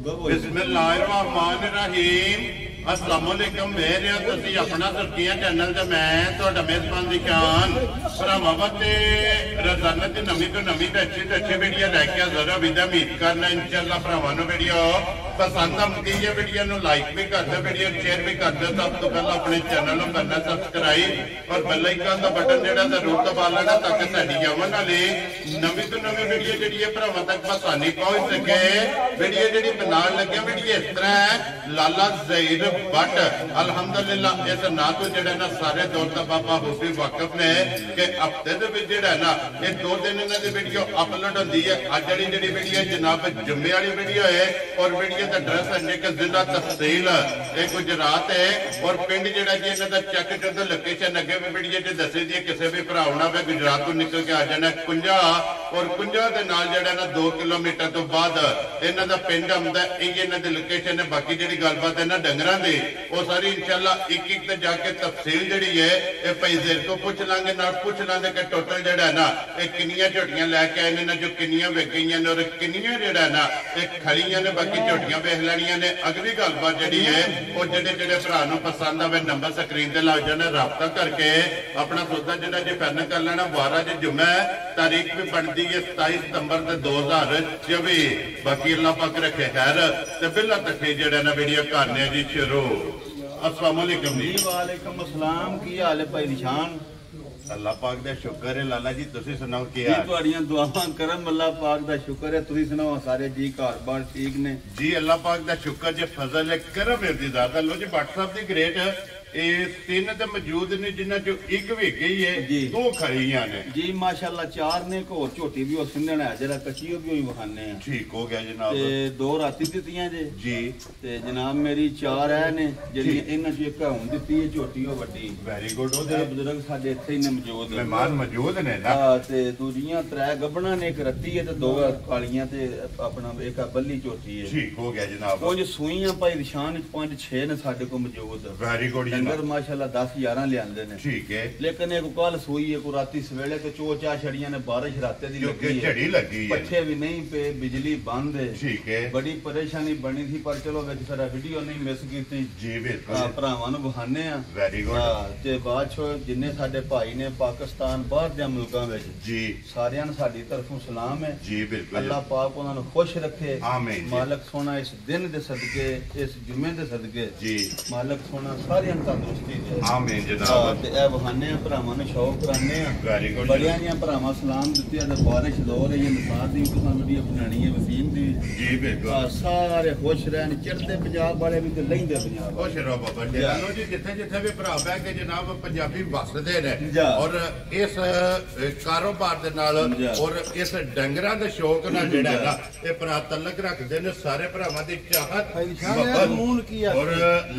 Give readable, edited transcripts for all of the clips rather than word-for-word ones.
बिस्मिल्लाहिर्रहमानिर्रहीम अस्सलाम वालेकुम मेरे तुसी अपना सुर्खियां चैनल ते मैं ਤੁਹਾਡਾ मेजबान दी जान भरावां ते रोजाना दी नवी तो नवी ते अच्छी वीडियो लेके जरा विदा उम्मीद करना इंशाअल्लाह भरावां नु वीडियो पसंद आती है वीडियो नु लाइक भी कर दो वीडियो शेयर भी कर दो सब तो पहले अपने चैनल नु करना सब्सक्राइब और बेल आइकन दा बटन जेड़ा जरूर दबा लेना ताकि साडी आवन वाली नवी तो नवी वीडियो जेड़ी है भरावां तक आसानी पहुंच सके वीडियो जेड़ी बनाने लगे वीडियो इस तरह है लाला ज़हीर भट्ट अल्हम्दुलिल्लाह इस ना तो जेड़ा ना सारे दौर दा बाबा होफी वाकिफ ने कि हफ्ते दे विच जेड़ा ना ये 2 दिन इन्हां दी वीडियो अपलोड होंदी है अज जेड़ी वीडियो जनाब जुम्मे वाली वीडियो है और वीडियो दा एड्रेस है कि जिला तहसील ये गुजरात है और पिंड जेड़ा जी इन्हां दा चेक कर दो लोकेशन अगे भी वीडियो च दसी दी किसी भी भरा होना वे गुजरात तो निकल के आ जाना कुंजा और कुंजा दे नाल जेड़ा ना 2 किलोमीटर तो बाद इन्हां दा पिंड आंदा है इन्हां दी लोकेशन है बाकी जेड़ी गलबात है ना डंगरां दी वो सारी इंशाअल्लाह एक ते जाके तफसील जेड़ी है ये भाई ज़हीर को पूछ लांगे ना पूछ लांगे कि टोटल जेड़ा है ना ये किन्नियां झोटियां लैके आए ने जो किन्नियां विक गईयां ने और किन्नियां जेड़ा है ना ये खड़ियां ने बाकी झोटियां वेख लैणियां ने अगली गलबात जेड़ी है वो जेड़े जेड़े भरा नूं पसंद आवे नंबर स्क्रीन ते लग जाने राबता करके अपना सौदा जेड़ा जी फाइनल कर लेना 12 जी जुम्मे तारीख भी बनती है 27 सितंबर 2024 बाकी अल्लाह पाक रखे खैर ते बिल्ला तक जेड़ा ना वीडियो करने जी शुरू अस्सलाम वालेकुम जी वालेकुम अस्सलाम की हाल है भाई निशान अल्लाह पाक दा शुक्र है लाला जी तुसी सुनाओ की हाल तुहाड़ियां दुआवां करम अल्लाह पाक दा शुक्र है तुसी सुनाओ सारे जी घर बार ठीक ने जी अल्लाह पाक दा शुक्र जे फजल है करम है दी ज़ात लो जी WhatsApp दी ग्रेट तीन तो मौजूद ने जिन्हां चो एक भी गई है 2 खड़ियां ने जी माशाअल्लाह 4 ने को झोटी भी सिंधण है जरा कच्ची भी होई वखाने हैं ठीक हो गया जनाब ते 2 राती दित्तियां जे जी ते जनाब मेरी 4 है ने जेडी इन्हां चो एक हुन दित्ती है झोटी ओ वड्डी वेरी गुड ओदे बुजुर्ग साडे इत्थे ही ने मौजूद मेहमान मौजूद ने ना ते दूजियां 3 गबणा ने एक रत्ती है ते 2 कालियां ते अपना एक बल्ली झोटी है ठीक हो गया जनाब कुछ सूइयां भाई निशान 5-6 ने साडे को मौजूद वेरी गुड डंगर माशाल्लाह 10-11 लियांदे ने ठीक है लेकिन एक कल सोई है को राती सवेले तो चोचा छड़ियां ने बारिश राते दी लगी है झड़ी लगी है पट्ठे भी नहीं पे बिजली बंद है ठीक है बड़ी परेशानी बनी थी पर चलो विच फिर वीडियो नहीं मिस कीती जी बिल्कुल भरावां नु बहाने आ वेरी गुड ते बाद छो जिन्ने साडे भाई ने पाकिस्तान बाहर दे मुल्कां विच जी सारियां नु साडी तरफों सलाम है जी बिल्कुल अल्लाह पाक उन्हां नु खुश रखे आमीन मालिक सोना इस दिन दे सदके इस जुम्मे दे सदके जी मालिक सोना सारियां तंदुरुस्ती आमीन जनाब ते ए बहाने भरावां ने शौक कराने आ वेरी गुड बड़ियां ने भरावां सलाम दित्ते ते बारिश दो रही है नसार दी तुसां वीडियो बनानी है वसीम दी जी बिल्कुल सारे खुश रहन चढ़दे पंजाब वाले भी ते लहिंदे पंजाब खुश रहो बाबा चलो जी जिथे जिथे भी भरा बह के जनाब पंजाबी वसदे ने और इस कारोबार दे नाल और इस डंगरां दे शौक नाल जेड़ा है ना ये भरा तलक रखदे ने सारे भरावां दी चाहत और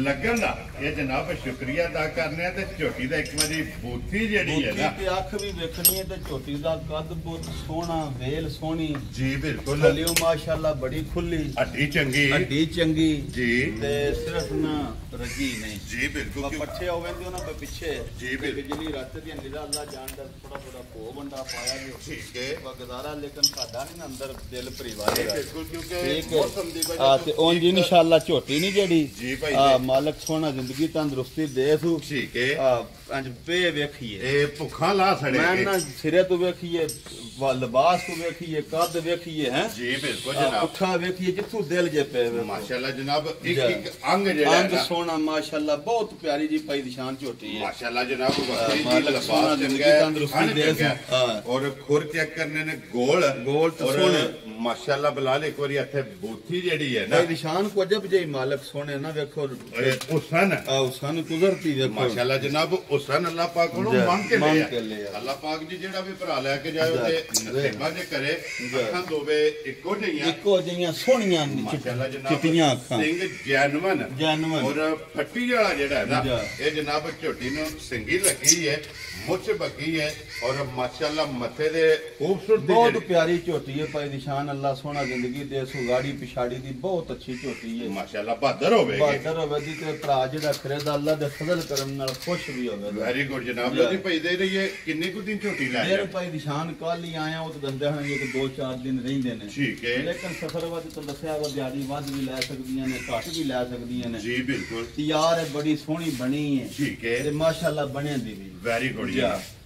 लगन दा ये जनाब शुक्रिया अदा करने ते झोटी दा एक बारी बूथी जेड़ी है ना ते अख भी देखनी है ते झोटी दा कद बहुत सोहना वेल सोहनी जी बिल्कुल हलियो माशाल्लाह बड़ी खुली हड्डी चंगी जी ते सिर्फ ना रजी नहीं जी बिल्कुल पट्ठे हो वेंदे ना पीछे जी बिजली रात दी निदा अल्लाह जानदा थोड़ा भो बंदा पाया जो ठीक है गुजारा लेकिन साडा नहीं अंदर दिल परिवार है बिल्कुल क्योंकि मौसम दी वजह ते ओन जी इंशाअल्लाह झोटी नहीं जेड़ी जी भाई मालिक सोहना जिंदगी तंदुरुस्ती दे तू ठीक है अंज पे वेखिए ए भुखा ला सड़े मैं ना सिरे तो वेखिए लिबास तो वेखिए कद वेखिए हैं जी बिल्कुल जनाब उठा वेखिए जिथू दिल जे पे माशाल्लाह जनाब एक अंग जेड़ा अंग सोना माशाल्लाह बहुत प्यारी जी भाई निशान झोटी है माशाल्लाह जनाब मालिक सोना जिंदगी तंदुरुस्ती दे और खुर चेक करने ने गोल तो सोने माशाल्लाह बिलाल एक बारी इथे बूथी जेड़ी है ना निशान को जब जे मालिक सोने ना वेखो उसन कुदरती देखो माशाल्लाह जनाब उसन अल्लाह पाक को मांग के ले अल्लाह पाक जी जेड़ा भी भरा लेके जाओ ते नसीबा जे करे अखां दोवे इको जइयां सोहणियां माशाल्लाह जनाब चिट्टियां अखां सिंग जैनवन और फट्टी वाला जेड़ा है ना ये जनाब झोटी नु सिंगी लगी है मुझ बकी है और माशाल्लाह मथे दे खूबसूरती बहुत प्यारी झोटी है भाई निशान अल्लाह सोना जिंदगी दे सुगाड़ी पिछाड़ी दी बहुत अच्छी झोटी है माशाल्लाह बहादुर होवेगी बहादुर होवेगी ते भरा जेड़ा खरीदा अल्लाह दे फजल करन नाल खुश भी होवे वेरी गुड जनाब लो जी भाई दे रही है किन्ने को दिन झोटी ले मेरे भाई निशान कल ही आया वो तो दंदे हैं कि 2-4 दिन रहिंदे ने ठीक है लेकिन सफर वद तो दसया वो दिहाड़ी वद भी ले सकदियां ने घट भी ले सकदियां ने जी बिल्कुल तैयार है बड़ी सोहनी बनी है ठीक है ते माशाल्लाह बने दी भी वेरी गुड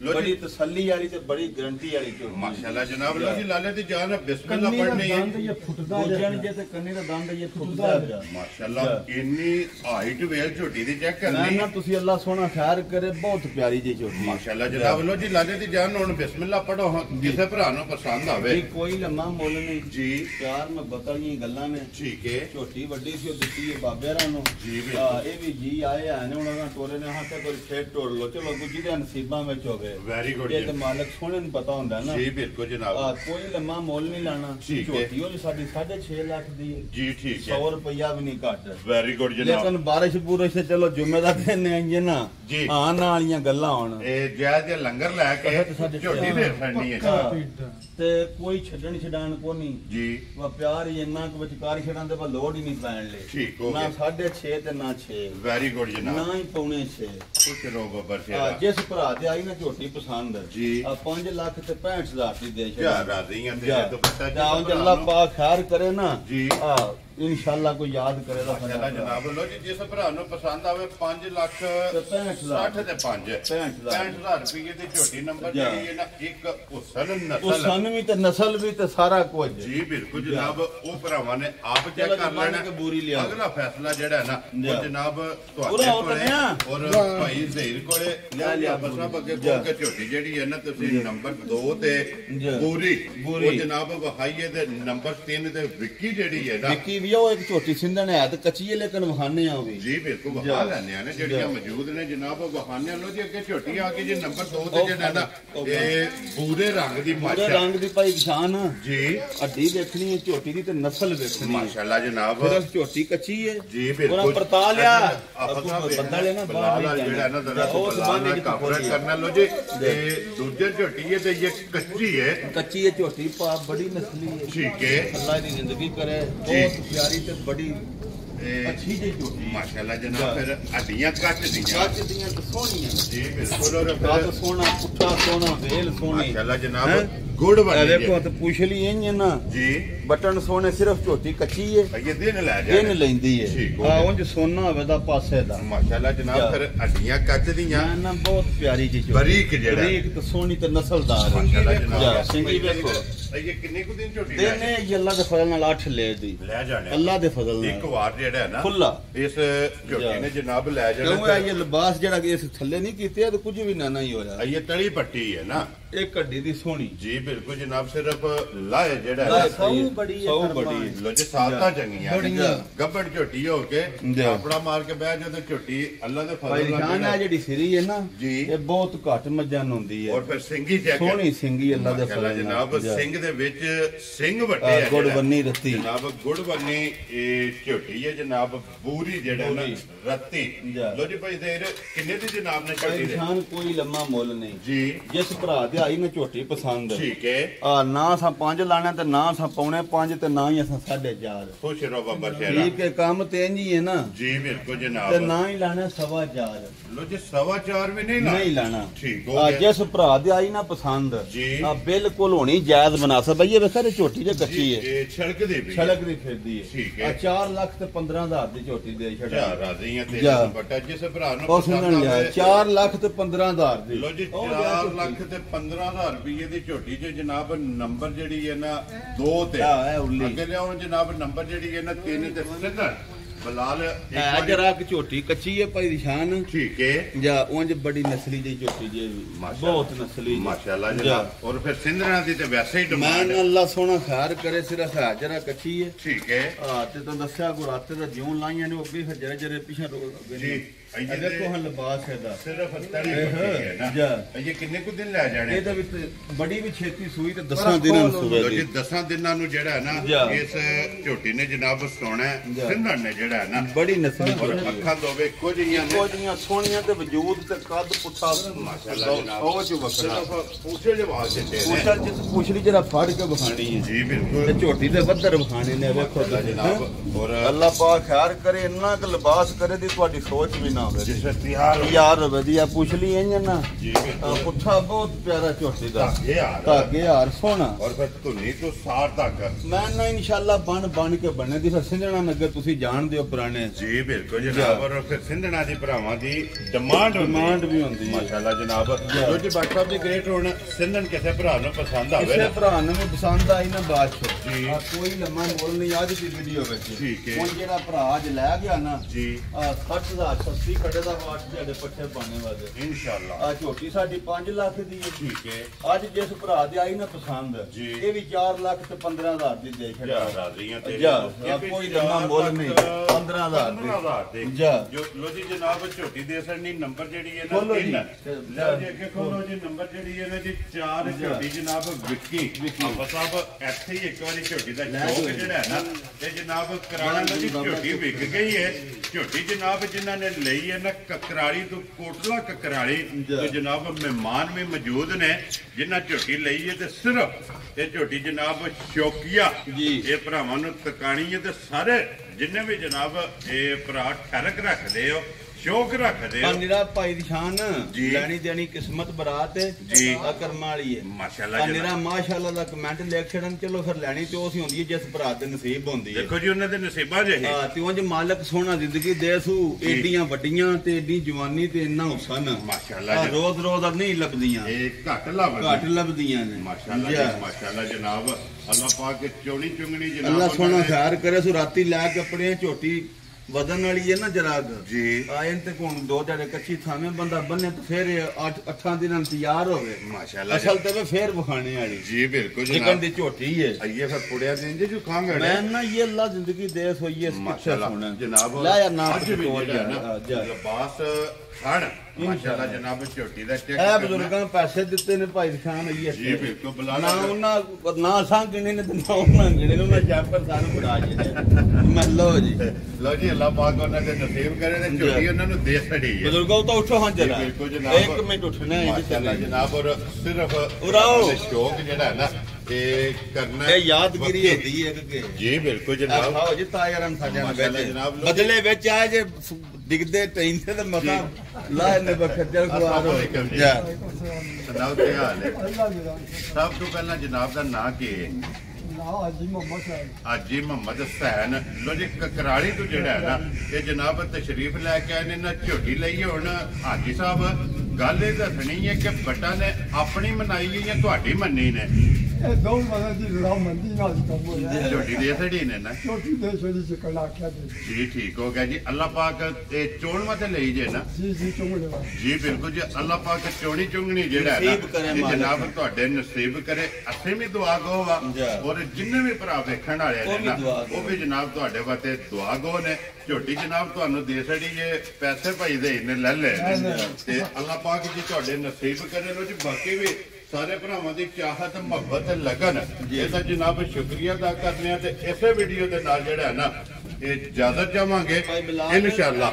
बड़ी तसल्ली वाली ते बड़ी गारंटी वाली झोटी माशाल्लाह जनाब लो जी लाले दी जान बिस्मिल्लाह पढ़नी है दंद ये फुटदा जन जे ते कन्ने दा दंद ये फुटदा माशाल्लाह इन्नी हाइट वेल झोटी दी चेक करनी ना तुसी अल्लाह सोना खैर करे बहुत प्यारी जी झोटी माशाल्लाह जनाब लो जी लाले दी जान हुन बिस्मिल्लाह पढ़ो किसे भरा नु पसंद आवे कोई लम्मा मोल नहीं जी प्यार में बताई गल्लां ने ठीक है झोटी वड्डी सी दित्ती है बाबेरा नु जी ए भी जी आए हैं उन्होंने टोरे ने हां ते कोई खेत तोड़ लो चलो गुजी दे नसीबां विच होवे वेरी गुड ये तो मालिक सोने नु पता हुंदा ना जी बिल्कुल जनाब कोई लम्मा मोल नहीं लाना झोटी होली साडी 6.5 लाख दी है जी ठीक है 100 रुपया भी नहीं घट वेरी गुड जनाब लेकिन बारिश बुरिश से चलो जुम्मेदार दिन आइए ना जी हां ना वालियां गल्लां होण ए जायज लंगर लेके झोटी दे फड़नी है ते कोई छड्डण छडान कोनी जी वा प्यार ही इन्ना कि विचकार छड़न दे लोड ही नहीं पैण ले ठीक हो ना 6.5 ते ना 6 वेरी गुड जनाब ना ही पौने 6 खुश रहो बब्बर से जिस भरा ते आई ना झोटी पसंद जी 5 लाख ते 65,000 दी दे क्या राजी हैं तेरे तो पता जा अल्लाह पाक खैर करे ना जी इंशाल्लाह को याद करेगा जनाब लो जी जिस भरा नु पसंद आवे 5 लाख 60 ते 5 65,000 रुपए दी छोटी नंबर जेडी है ना एक हुसन भी ते नस्ल भी ते सारा कुछ जी बिल्कुल जनाब ओ भरावां ने आप चेक कर लेना बूरी लिया अगला फैसला जेड़ा है ना वो जनाब ਤੁਹਾਡੇ ਕੋਲੇ ਔਰ ਭਾਈ ਜ਼ਹੀਰ ਕੋਲੇ ਲੈ ਲਿਆ ਬਸਾ ਬੱਗੇ ਕੋਲ ਕੇ ਝੋਟੀ ਜਿਹੜੀ ਹੈ ਨਾ ਤੁਸੀਂ ਨੰਬਰ 2 ਤੇ ਪੂਰੀ ਉਹ ਜਨਾਬ ਵਹਾਈਏ ਦੇ ਨੰਬਰ 3 ਤੇ ਵਿੱਕੀ ਜਿਹੜੀ ਹੈ ਨਾ ਵਿੱਕੀ ਵੀ ਉਹ ਇੱਕ ਝੋਟੀ ਸਿੰਧਣ ਹੈ ਤੇ ਕੱਚੀ ਹੈ ਲੇਕਿਨ ਵਹਾਨੇ ਆ ਵੀ ਜੀ ਬਿਲਕੁਲ ਵਹਾ ਲੈਣੇ ਆ ਨੇ ਜਿਹੜੀਆਂ ਮੌਜੂਦ ਨੇ ਜਨਾਬ ਵਹਾਨੇ ਲੋ ਜੀ ਅੱਗੇ ਝੋਟੀ ਆ ਗਈ ਜੀ ਨੰਬਰ 2 ਤੇ ਜਿਹੜਾ ਨਾ ਇਹ ਪੂਰੇ ਰੰਗ ਦੀ ਪੂਰੇ ਰੰਗ ਦੀ ਭਾਈ ਪਛਾਣ ਜੀ ਹੱਡੀ ਦੇਖਣੀ ਹੈ ਝੋਟੀ ਦੀ ਤੇ ਨਸਲ ਵੇਖਣੀ ਮਾਸ਼ਾਅੱਲਾ ਜਨਾਬ ਸਿਰਫ ਝੋਟੀ ਕੱਚੀ ਹੈ ਜੀ ਬਿਲਕੁਲ ਪਰਤਾ ਲਿਆ ਬੰਦਾ ਲੈਣਾ ਬਾਹਰ ਜਿਹੜਾ ਨਾ ਦਰਾ ਉਹ ਕਾਫਰ ਕਰਨਾ ਲੋ ਜੀ ਤੇ ਦੂਜੇ ਝੋਟੀ ਹੈ ਤੇ ਇਹ ਕੱਚੀ ਹੈ ਝੋਟੀ ਪਾ ਬੜੀ ਨਸਲੀ ਹੈ ਠੀਕ ਹੈ ਅੱਲਾ ਦੀ ਜ਼ਿੰਦਗੀ करे बहुत प्यारी ते बड़ी अच्छी जी झोटी माशाल्लाह जनाब फिर हड्डियां कट दियां तो सोहणियां जी बिल्कुल और फिर सोना पुट्ठा सोना वेल सोनी माशाल्लाह जनाब गुड़ बनी देखो तो पूछली इंज ना जी बटन सोने सिर्फ झोटी कच्ची है ये दिन ले जा दिन लेंदी है हां उंज सोना होवे दा पासे दा माशाल्लाह जनाब फिर हड्डियां कट दियां ना बहुत प्यारी जी बारीक जेड़ा बारीक तो सोनी ते नस्लदार माशाल्लाह जनाब सिंगी देखो ये कितने को दिन झोटी देने ये अल्लाह दे फजल नाल 8 ले दी ले जाने अल्लाह दे फजल नाल एक बार जेड़ा है ना खुला इस झोटी ने जनाब ले जाना क्यों ये लिबास जेड़ा इस थल्ले नहीं कीते तो कुछ भी ना ही होया ये तली पट्टी है ना एक हड्डी दी सोनी जी बिल्कुल जनाब सिर्फ लाए जेड़ा है सौ बड़ी लो जी साता चंगियां गब्बड़ झोटी हो के अपना मार के बैठ जाते झोटी अल्लाह दे फजल नाल है जेडी सिरी है ना जी ये बहुत घट मजन होंदी है और फिर सिंगी चेक सोनी सिंगी अल्लाह दे फजल जनाब सिंग दे विच सिंग वड्डे है गुड़ बन्नी रत्ती जनाब गुड़ बन्नी ए झोटी है जनाब पूरी जेड़ा ना रत्ती लो जी भाई देर किन्ने दी जनाब ने झोटी दे इंसान कोई लम्मा मोल नहीं जी जिस भरा दे आई ना झोटी पसंद ठीक है ना सा 5 लाना ते ना सा पौने 5 ते ना ही असा 4.5 खुश रहो बाबा शेरा ठीक है काम ते इंज ही है ना जी बिल्कुल जनाब ते ना ही लाना 4.5 लो जी 4.5 भी नहीं लाना ठीक हो गया जिस भरा दे आई ना पसंद जी बिल्कुल होनी जायज मुनासिब भाई ये वैसे झोटी जे कच्ची है ये छलकदी फिरदी है ठीक है 4 लाख ते 15,000 दी झोटी दे छड़ा राजी है तेरे बट्टा जिस भरा नु पसंद लिया 4 लाख ते 15,000 दी लो जी 4 लाख ते 15,000 रुपए दी झोटी जे जनाब नंबर जेडी है ना 2 ते अगे लियाओ जनाब नंबर जेडी है ना 3 ते सिद्धर बलाल जरा झोटी कच्ची है भाई निशान ठीक है जा उंज बड़ी नस्ली दी झोटी जे बहुत नस्ली माशाल्लाह जनाब और फिर सिंधना दी ते वैसे ही डिमांड मैं अल्लाह सोना खैर करे सिर्फ है जरा कच्ची है ठीक है हां ते तो दस्या को रात दा जिਉਂ लाईयां ने ओबी फिर जरे जरे पीछे जी ਦੇਖੋ ਹਾਂ ਲਿਬਾਸ ਇਹਦਾ ਸਿਰਫ ਤਲੀ ਹੈ ਨਾ ਇਹ ਕਿੰਨੇ ਕੁ ਦਿਨ ਲੈ ਜਾਣੇ ਇਹਦੇ ਵਿੱਚ ਬੜੀ ਵੀ ਛੇਤੀ ਸੂਈ ਤੇ 10 ਦਿਨਾਂ ਨੂੰ ਸੂਵੇ ਜੀ 10 ਦਿਨਾਂ ਨੂੰ ਜਿਹੜਾ ਨਾ ਇਸ ਝੋਟੀ ਨੇ ਜਨਾਬ ਸੋਣਾ ਸਿੰਧਣ ਨੇ ਜਿਹੜਾ ਨਾ ਬੜੀ ਨਸਲੀ ਅੱਖਾਂ ਦੋਵੇਂ ਕੁਝ ਜੀਆਂ ਸੋਹਣੀਆਂ ਤੇ ਵਜੂਦ ਤੇ ਕੱਦ ਪੁੱਠਾ ਮਾਸ਼ਾਅੱਲਾ ਜਨਾਬ ਉਹ ਚ ਵੱਖਰਾ ਪੂਛੇ ਜਵਾਬ ਦਿੰਦੇ ਨੇ ਪੁੱਛਾ ਜਿਸ ਪੁੱਛੜੀ ਜਿਹੜਾ ਫੜ ਕੇ ਵਿਖਾਣੀ ਹੈ ਜੀ ਬਿਲਕੁਲ ਤੇ ਝੋਟੀ ਦੇ ਵੱਧਰ ਵਿਖਾਣੇ ਨੇ ਵੇਖੋ ਜਨਾਬ ਔਰ ਅੱਲਾਹ ਪਾਕ ਖੈਰ ਕਰੇ ਇੰਨਾ ਕੁ ਲਿਬਾਸ ਕਰੇ ਦੀ ਤੁਹਾਡੀ ਸੋਚ ਵੀ ਨਾ ਹੋਵੇ ਜਿਸ ਤਿਆਰ ਯਾਰ ਵਧੀਆ ਪੁੱਛ ਲਈ ਇੰਜ ਨਾ ਜੀ ਪੁੱਠਾ ਬਹੁਤ ਪਿਆਰਾ ਝੋਟੀ ਦਾ ਧਾਗੇ ਹਾਰ ਸੋਹਣਾ ਔਰ ਫਿਰ ਧੁੰਨੀ ਤੋਂ ਸਾਰ ਤੱਕ ਮੈਂ ਨਾ ਇਨਸ਼ਾਅੱਲਾ ਬਣ ਕੇ ਬਣੇ ਦੀ ਫਿਰ ਸਿੰਧਣਾ ਨਗਰ ਤੁਸੀਂ ਜਾਣਦੇ ਹੋ ਪੁਰਾਣੇ ਜੀ ਬਿਲਕੁਲ ਜਨਾਬ ਔਰ ਫਿਰ ਸਿੰਧਣਾ ਦੀ ਭਰਾਵਾਂ ਦੀ ਡਿਮਾਂਡ ਵੀ ਹੁੰਦੀ ਹੈ ਮਾਸ਼ਾਅੱਲਾ ਜਨਾਬ ਜੋ ਜੀ ਬਾਟਾ ਵੀ ਗ੍ਰੇਟ ਹੋਣ ਸਿੰਧਣ ਕਿਸੇ ਭਰਾ ਨੂੰ ਪਸੰਦ ਆਵੇ ਕਿਸੇ ਭਰਾ ਨੂੰ ਵੀ ਪਸੰਦ ਆਈ ਨਾ ਬਾਦਸ਼ਾਹ ਜੀ ਕੋਈ ਲੰਮਾ ਮੋਲ ਨਹੀਂ ਅੱਜ ਦੀ ਵੀਡੀਓ ਵਿੱਚ ਠੀਕ ਹੈ ਹੁਣ ਜਿਹੜਾ ਭਰਾ ਅੱਜ ਲੈ ਗਿਆ ਨਾ ਜੀ 60000 80 ਖੜੇ ਦਾ ਵਾਟ ਜਿਹੜੇ ਪੱਠੇ ਪਾਣੇ ਵਾਲੇ ਇਨਸ਼ਾਅੱਲਾ ਆ ਝੋਟੀ ਸਾਡੀ 5 ਲੱਖ ਦੀ ਹੈ ਠੀਕ ਹੈ ਅੱਜ ਜਿਸ ਭਰਾ ਦੀ ਆਈ ਨਾ ਪਸੰਦ ਜੀ ਇਹ ਵੀ 4 ਲੱਖ ਤੇ 15000 ਦੀ ਦੇ ਛੱਡਿਆ ਰਾਜ਼ੀਆਂ ਤੇ ਕੋਈ ਲੰਮਾ ਮੁੱਲ ਨਹੀਂ 15000 ਦੇ ਜਾ ਜੋ ਲੋ ਜੀ ਜਨਾਬ ਝੋਟੀ ਦੇ ਸਰਨੀ ਨੰਬਰ ਜਿਹੜੀ ਹੈ ਨਾ 3 ਲਓ ਜੀ ਅੱਗੇ ਖੋਲੋ ਜੀ ਨੰਬਰ ਜਿਹੜੀ ਹੈ ਨਾ ਜੀ 4 ਝੋਟੀ ਜਨਾਬ ਵਿੱਕੀ ਆਪਾਂ ਸਾਹਿਬ ਇੱਥੇ ਹੀ ਇੱਕ ਵਾਰੀ ਝੋਟੀ ਦਾ ਸ਼ੌਕ ਜਿਹੜਾ ਹੈ ਨਾ ਤੇ ਜਨਾਬ ਕਰਾਣਾ ਦੀ ਝੋਟੀ ਵਿਕ ਗਈ ਹੈ ਝੋਟੀ ਜਨਾਬ ਜਿਨ੍ਹਾਂ ਨੇ ਲਈ ਹੈ ਨਾ ਕਕਰਾਲੀ ਤੋਂ ਕੋਟਲਾ ਕਕਰਾਲੀ ਤੇ ਜਨਾਬ ਮਹਿਮਾਨ ਵੀ ਮੌਜੂਦ ਨੇ ਜਿਨ੍ਹਾਂ ਝੋਟੀ ਲਈ ਹੈ ਤੇ ਸਿਰਫ ਇਹ ਝੋਟੀ ਜਨਾਬ ਸ਼ੌਕੀਆ ਇਹ ਭਰਾਵਾਂ ਨੂੰ ਤਕਾਣੀ ਹੈ ਤੇ ਸਾਰੇ ਜਿੰਨੇ ਵੀ ਜਨਾਬ ਇਹ ਭਰਾ ਠਰਕ ਰੱਖਦੇ ਹੋ ਸ਼ੌਕ ਰੱਖਦੇ ਹੋ ਨਿਰਾ ਭਾਈ ਦੀ ਸ਼ਾਨ ਲੈਣੀ ਦੇਣੀ ਕਿਸਮਤ ਬਰਾਤ ਜੀ ਆ ਕਰਮਾਂ ਵਾਲੀ ਹੈ ਮਾਸ਼ਾਅੱਲਾ ਨਿਰਾ ਮਾਸ਼ਾਅੱਲਾ ਦਾ ਕਮੈਂਟ ਲਿਖ ਛੜਨ ਚਲੋ ਫਿਰ ਲੈਣੀ ਤੇ ਉਹ ਸੀ ਹੁੰਦੀ ਹੈ ਜਿਸ ਭਰਾ ਦੇ ਨਸੀਬ ਹੁੰਦੀ ਹੈ ਦੇਖੋ ਜੀ ਉਹਨਾਂ ਦੇ ਨਸੀਬਾਂ ਜਿਹੇ ਹਾਂ ਤੇ ਉਂਝ ਮਾਲਕ ਸੋਹਣਾ ਜ਼ਿੰਦਗੀ ਦੇ ਸੂ ਏਡੀਆਂ ਵੱਡੀਆਂ ਤੇ ਏਡੀ ਜਵਾਨੀ ਤੇ ਇੰਨਾ ਹੁਸਨ ਮਾਸ਼ਾਅੱਲਾ ਰੋਜ਼ ਨਹੀਂ ਲੱਭਦੀਆਂ ਇਹ ਘੱਟ ਲੱਭਦੀਆਂ ਨੇ ਮਾਸ਼ਾਅੱਲਾ ਜਨਾਬ ਅੱਲਾਹ ਪਾਕ ਚੋਣੀ ਚੁੰਗਣੀ ਜਨਾਬ ਅੱਲਾਹ ਸੋਹਣਾ ਖੈਰ ਕਰੇ ਸੋ ਰਾਤੀ ਲੈ ਕੇ ਆਪਣੇ ਝੋਟੀ ਵਦਨ ਵਾਲੀ ਹੈ ਨਾ ਜਰਾਗ ਜੀ ਆਇਨ ਤੇ ਕੋਣ ਦੋ ਜਿਹੜੇ ਕੱਚੀ ਥਾਵੇਂ ਬੰਦਾ ਬੰਨੇ ਤੇ ਫਿਰ 8 ਦਿਨਾਂ ਨੂੰ ਤਿਆਰ ਹੋਵੇ ਮਾਸ਼ਾਅੱਲਾ ਅਸਲ ਤੇ ਫੇਰ ਵਿਖਾਣੇ ਵਾਲੀ ਜੀ ਬਿਲਕੁਲ ਜਿਕਨ ਦੀ ਝੋਟੀ ਹੈ ਆਈਏ ਫਿਰ ਪੁੜਿਆ ਦੇ ਇੰਜ ਜੋ ਖਾਂਗੇ ਮੈਂ ਨਾ ਇਹ ਅੱਲਾ ਜ਼ਿੰਦਗੀ ਦੇ ਸੋਈਏ ਮਾਸ਼ਾਅੱਲਾ ਜਨਾਬ ਲੈ ਯਾਰ ਨਾ ਲਿਬਾਸ ਖੜ ਮਾਸ਼ਾਅੱਲਾ ਜਨਾਬ ਝੋਟੀ ਦਾ ਚੈੱਕ ਇਹ ਬਜ਼ੁਰਗਾਂ ਪੈਸੇ ਦਿੱਤੇ ਨੇ ਭਾਈ ਖਾਨ ਆਈਏ ਜੀ ਬਿਲਕੁਲ ਬੁਲਾ ਨਾ ਉਹਨਾਂ ਨਾ ਸਾਂ ਗਿਣੇ ਨੇ ਤੇ ਨਾ ਉਹਨਾਂ ਗਿਣੇ ਨੇ ਉਹਨਾਂ ਜੈਪਰ ਸਾਨੂੰ ਬੁਲਾ ਜੀ ਮੈਂ ਲਓ ਜੀ ਅੱਲਾਹ ਪਾਕ ਉਹਨਾਂ ਦੇ ਨਸੀਬ ਕਰੇ ਤੇ ਝੋਟੀ ਉਹਨਾਂ ਨੂੰ ਦੇ ਛੜੀ ਹੈ ਬਜ਼ੁਰਗੋ ਤਾਂ ਉੱਠੋ ਹਾਂ ਜਰਾ ਬਿਲਕੁਲ ਜਨਾਬ 1 ਮਿੰਟ ਉੱਠਣਾ ਹੈ ਮਾਸ਼ਾਅੱਲਾ ਜਨਾਬ ਔਰ ਸਿਰਫ ਉਰਾਓ ਸ਼ੌਕ ਜਿਹੜਾ ਹੈ ਨਾ ਇਹ ਕਰਨਾ ਇਹ ਯਾਦਗਿਰੀ ਹੁੰਦੀ ਹੈ ਕਿ ਜੀ ਬਿਲਕੁਲ ਜਨਾਬ ਆਓ ਜੀ ਤਾਇਰਨ ਸਾਡੇ ਨਾਲ ਬਦਲੇ ਵਿੱਚ ਆਏ ਜੇ ਦਿਖਦੇ ਟੈਂਥੇ ਤੇ ਮਸਾ ਲਾ ਨੇ ਬਖਜਲ ਖਵਾਰੋ ਜਾ ਜਨਾਬ ਕੀ ਹਾਲ ਹੈ ਸਭ ਤੋਂ ਪਹਿਲਾਂ ਜਨਾਬ ਦਾ ਨਾਂ ਕੀ ਹੈ ਹਾਜੀ ਮੁਹੰਮਦ ਹੁਸੈਨ ਲੋ ਜੀ ਕਕਰਾਲੀ ਤੋਂ ਜਿਹੜਾ ਹੈ ਨਾ ਇਹ ਜਨਾਬ ਤਸ਼ਰੀਫ ਲੈ ਕੇ ਆਏ ਨੇ ਨਾ ਝੋਟੀ ਲਈ ਹੁਣ ਹਾਜੀ ਸਾਹਿਬ ਗੱਲ ਇਹ ਦੱਸਣੀ ਹੈ ਕਿ ਬੱਟਾ ਨੇ ਆਪਣੀ ਮਨਾਈ ਹੈ ਜਾਂ ਤੁਹਾਡੀ ਮੰਨੀ ਨੇ ਇਹ ਦੋ ਮਨ ਦੀ ਲੜਾਈ ਮੰਦੀ ਨਾਲ ਕੰਮ ਹੋ ਰਿਹਾ ਝੋਟੀ ਦੇ ਸੜੀ ਨੇ ਨਾ ਝੋਟੀ ਦੇ ਸੜੀ ਚ ਕਲਾ ਆਖਿਆ ਦੇ ਜੀ ਠੀਕ ਹੋ ਗਿਆ ਜੀ ਅੱਲਾਹ ਪਾਕ ਇਹ ਚੋਣਵਾ ਤੇ ਲਈ ਜੇ ਨਾ ਜੀ ਚੁੰਗਲੇ ਜੀ ਬਿਲਕੁਲ ਜੀ ਅੱਲਾਹ ਪਾਕ ਚੋਣੀ ਚੁੰਗਣੀ ਜਿਹੜਾ ਹੈ ਨਾ ਜਨਾਬ ਤੁਹਾਡੇ ਨਸੀਬ ਕਰੇ ਅਸੀਂ ਵੀ ਦੁਆ ਗੋ ਵਾ ਔਰ ਜਿੰਨੇ ਵੀ ਭਰਾ ਵੇਖਣ ਵਾਲੇ ਨੇ ਨਾ ਉਹ ਵੀ ਜਨਾਬ ਤੁਹਾਡੇ ਵਾਸਤੇ ਦੁਆ ਗੋ ਨੇ ਝੋਟੀ ਜਨਾਬ ਤੁਹਾਨੂੰ ਦੇ ਸੜੀ ਜੇ ਪੈਸੇ ਭਾਈ ਦੇ ਨੇ ਲੈ ਲੈ ਤੇ ਅੱਲਾਹ ਪਾਕ ਜੀ ਤੁਹਾਡੇ ਨਸੀਬ ਕਰੇ ਲੋ ਜੀ ਬਾਕੀ ਵੀ ਸਾਰੇ ਭਰਾਵਾਂ ਦੀ ਚਾਹਤ ਮੁਹੱਬਤ ਲਗਨ ਇਹਦਾ ਜਨਾਬ ਸ਼ੁਕਰੀਆ ਅਦਾ ਕਰਨੇ ਆ ਤੇ ਇਸੇ ਵੀਡੀਓ ਦੇ ਨਾਲ ਜਿਹੜਾ ਹੈ ਨਾ ਇਹ ਇਜਾਜ਼ਤ ਚਾਹਾਂਗੇ ਇਨਸ਼ਾਅੱਲਾ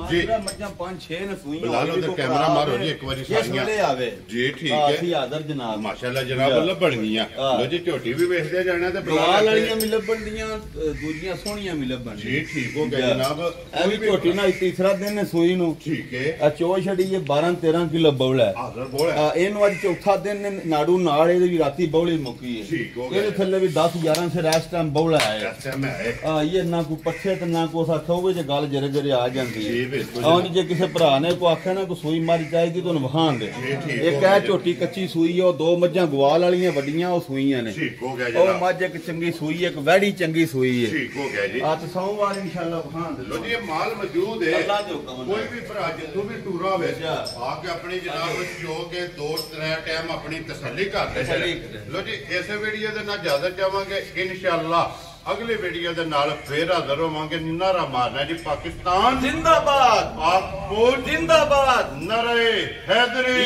ਜੀ ਮੱਝਾਂ 5-6 ਨੇ ਸੂਈਆਂ ਬੁਲਾ ਲਓ ਤੇ ਕੈਮਰਾ ਮਾਰੋ ਜੀ ਇੱਕ ਵਾਰੀ ਸਾਰੀਆਂ ਆਵੇ ਜੀ ਠੀਕ ਹੈ ਅਸੀਂ ਹਾਜ਼ਰ ਜਨਾਬ ਮਾਸ਼ਾਅੱਲਾ ਜਨਾਬ ਲੱਭਣ ਗਈਆਂ ਲੋ ਜੀ ਝੋਟੀ ਵੀ ਵੇਖਦੇ ਜਾਣਾ ਤੇ ਬਲਾਲ ਵਾਲੀਆਂ ਵੀ ਲੱਭਣ ਦੀਆਂ ਦੂਜੀਆਂ ਸੋਹਣੀਆਂ ਵੀ ਲੱਭਣ ਜੀ ਠੀਕ ਹੋ ਗਿਆ ਜਨਾਬ ਇਹ ਵੀ ਝੋਟੀ ਨਾਲ ਤੀਸਰਾ ਦਿਨ ਹੈ ਸੂਈ ਨੂੰ ਠੀਕ ਹੈ ਆ ਚੋ ਛੜੀ ਇਹ 12-13 ਕਿਲੋ ਬੌਲਾ ਹੈ ਹਾਜ਼ਰ ਬੋਲਾ ਇਹਨੂੰ ਅੱਜ ਚੌਥਾ ਦਿਨ ਨੇ ਨਾੜੂ ਨਾਲ ਇਹਦੀ ਵੀ ਰਾਤੀ ਬੌਲੀ ਮੁੱਕੀ ਹੈ ਠੀਕ ਹੋ ਗਿਆ ਇਹਦੇ ਥੱਲੇ ਵੀ 10-11 ਸੇ ਰੈਸਟ ਟਾਈਮ ਬੌਲਾ ਹੈ ਇਹ ਨਾ ਕੋਈ ਪੱਠੇ ਤੇ ਨਾ ਕੋ ਸਾਖੋਗੇ ਜੇ ਗੱਲ ਜਰੇ ਜਰੇ ਆ ਜਾਂਦੀ ਹੈ ਆਉਂ ਜੇ ਕਿਸੇ ਭਰਾ ਨੇ ਕੋ ਆਖਿਆ ਨਾ ਕੋ ਸੂਈ ਮਾਰੀ ਚਾਹੀਦੀ ਤੁਹਾਨੂੰ ਵਹਾਣ ਦੇ ਇੱਕ ਹੈ ਝੋਟੀ ਕੱਚੀ ਸੂਈ ਹੈ ਉਹ ਦੋ ਮੱਝਾਂ ਗਵਾਲ ਵਾਲੀਆਂ ਵੱਡੀਆਂ ਉਹ ਸੂਈਆਂ ਨੇ ਠੀਕ ਹੋ ਗਿਆ ਜੀ ਉਹ ਮੱਝ ਇੱਕ ਚੰਗੀ ਸੂਈ ਇੱਕ ਵੈੜੀ ਚੰਗੀ ਸੂਈ ਹੈ ਠੀਕ ਹੋ ਗਿਆ ਜੀ ਆ ਤੇ ਸੋਮਵਾਰ ਇਨਸ਼ਾਅੱਲਾ ਵਹਾਣ ਦੇ ਲੋ ਜੀ ਇਹ ਮਾਲ ਮੌਜੂਦ ਹੈ ਅੱਲਾਹ ਦੇ ਹੁਕਮ ਕੋਈ ਵੀ ਭਰਾ ਜਿੱਥੋਂ ਵੀ ਟੂਰਾ ਹੋਵੇ ਆ ਕੇ ਆਪਣੀ ਜਨਾਬ ਜੋ ਕੇ 2-3 ਟਾਈਮ ਆਪਣੀ ਤਸੱਲੀ ਕਰਦੇ ਲੋ ਜੀ ਇਸੇ ਵੀਡੀਓ ਦੇ ਨਾਲ ਇਜਾਜ਼ਤ ਚਾਹਾਂਗੇ ਇਨਸ਼ਾਅੱਲਾ अगली वीडियो के नाल फिर हाजिर होवांगे। नारा मारना जी पाकिस्तान जिंदाबाद, पाक फौज जिंदाबाद, नारे हैदरी।